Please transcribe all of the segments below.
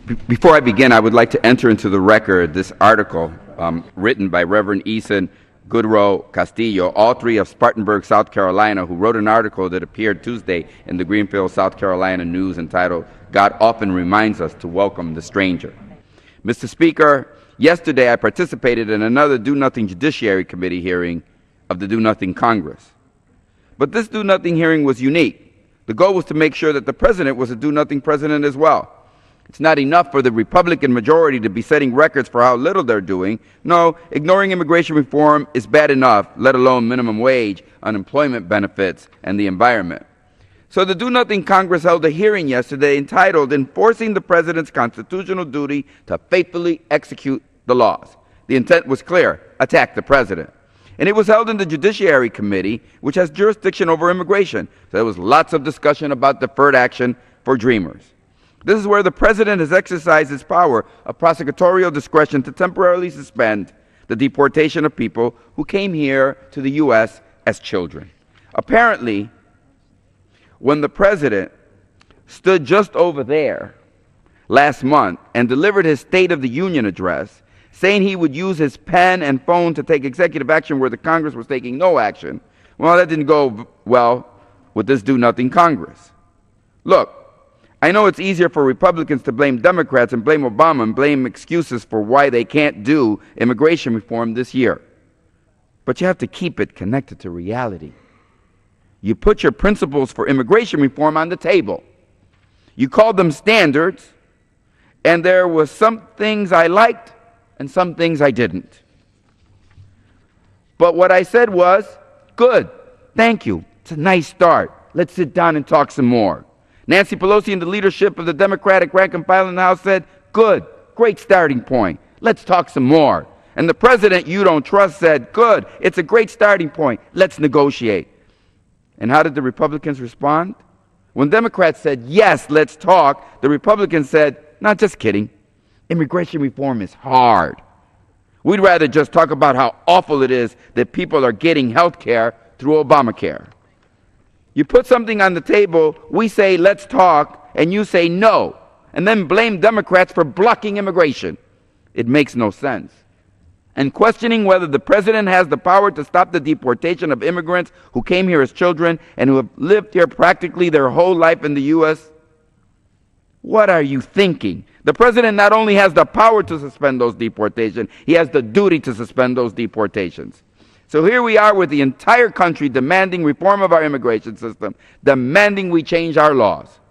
Before I begin, I would like to enter into the record this article written by Reverend Eason Goodrow Castillo, all three of Spartanburg, South Carolina, who wrote an article that appeared Tuesday in the Greenfield, South Carolina News entitled, "God Often Reminds Us to Welcome the Stranger." Mr. Speaker, yesterday I participated in another Do-Nothing Judiciary Committee hearing of the Do-Nothing Congress. But this Do-Nothing hearing was unique. The goal was to make sure that the president was a do-nothing president as well. It's not enough for the Republican majority to be setting records for how little they're doing. No, ignoring immigration reform is bad enough, let alone minimum wage, unemployment benefits, and the environment. So the Do-Nothing Congress held a hearing yesterday entitled Enforcing the President's Constitutional Duty to Faithfully Execute the Laws. The intent was clear: attack the president. And it was held in the Judiciary Committee, which has jurisdiction over immigration. So there was lots of discussion about deferred action for dreamers. This is where the president has exercised his power of prosecutorial discretion to temporarily suspend the deportation of people who came here to the U.S. as children. Apparently, when the president stood just over there last month and delivered his State of the Union address, saying he would use his pen and phone to take executive action where the Congress was taking no action, well, that didn't go well with this do-nothing Congress. Look, I know it's easier for Republicans to blame Democrats and blame Obama and blame excuses for why they can't do immigration reform this year. But you have to keep it connected to reality. You put your principles for immigration reform on the table. You called them standards, and there were some things I liked and some things I didn't. But what I said was, good, thank you, it's a nice start. Let's sit down and talk some more. Nancy Pelosi and the leadership of the Democratic rank and file in the House said, good, great starting point. Let's talk some more. And the president you don't trust said, good, it's a great starting point. Let's negotiate. And how did the Republicans respond? When Democrats said, yes, let's talk, the Republicans said, not just kidding. Immigration reform is hard. We'd rather just talk about how awful it is that people are getting health care through Obamacare. You put something on the table, we say, let's talk, and you say no, and then blame Democrats for blocking immigration. It makes no sense. And questioning whether the president has the power to stop the deportation of immigrants who came here as children and who have lived here practically their whole life in the U.S., what are you thinking? The president not only has the power to suspend those deportations, he has the duty to suspend those deportations. So here we are with the entire country demanding reform of our immigration system, demanding we change our laws.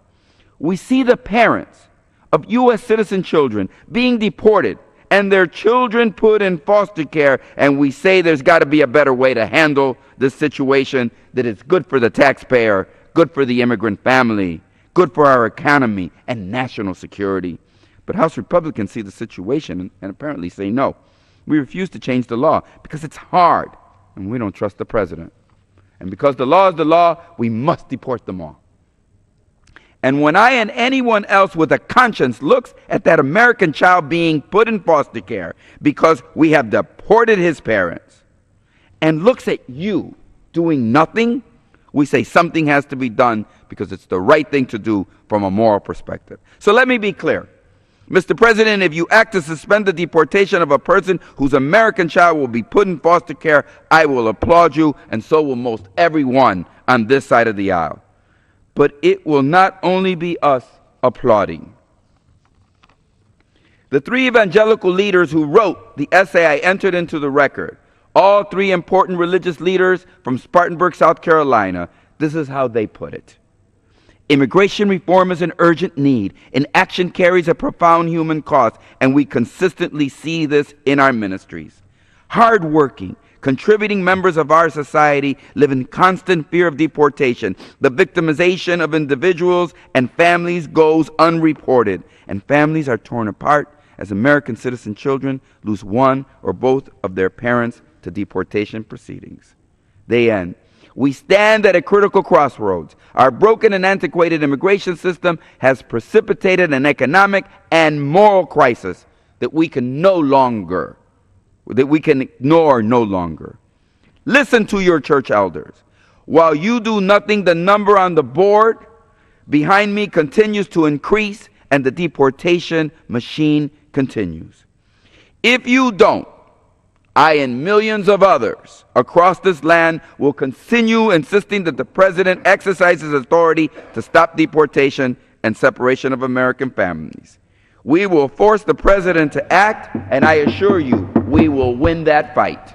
We see the parents of U.S. citizen children being deported and their children put in foster care, and we say there's got to be a better way to handle this situation that is good for the taxpayer, good for the immigrant family, good for our economy and national security. But House Republicans see the situation and apparently say no. We refuse to change the law because it's hard. And we don't trust the president. And because the law is the law, we must deport them all. And when I and anyone else with a conscience looks at that American child being put in foster care because we have deported his parents, and looks at you doing nothing, we say something has to be done because it's the right thing to do from a moral perspective. So let me be clear. Mr. President, if you act to suspend the deportation of a person whose American child will be put in foster care, I will applaud you, and so will most everyone on this side of the aisle. But it will not only be us applauding. The three evangelical leaders who wrote the essay I entered into the record, all three important religious leaders from Spartanburg, South Carolina, this is how they put it. Immigration reform is an urgent need. Inaction carries a profound human cost, and we consistently see this in our ministries. Hardworking, contributing members of our society live in constant fear of deportation. The victimization of individuals and families goes unreported, and families are torn apart as American citizen children lose one or both of their parents to deportation proceedings. They end. We stand at a critical crossroads. Our broken and antiquated immigration system has precipitated an economic and moral crisis that we can ignore no longer. Listen to your church elders. While you do nothing, the number on the board behind me continues to increase, and the deportation machine continues. If you don't, I and millions of others across this land will continue insisting that the President exercises authority to stop deportation and separation of American families. We will force the President to act, and I assure you, we will win that fight.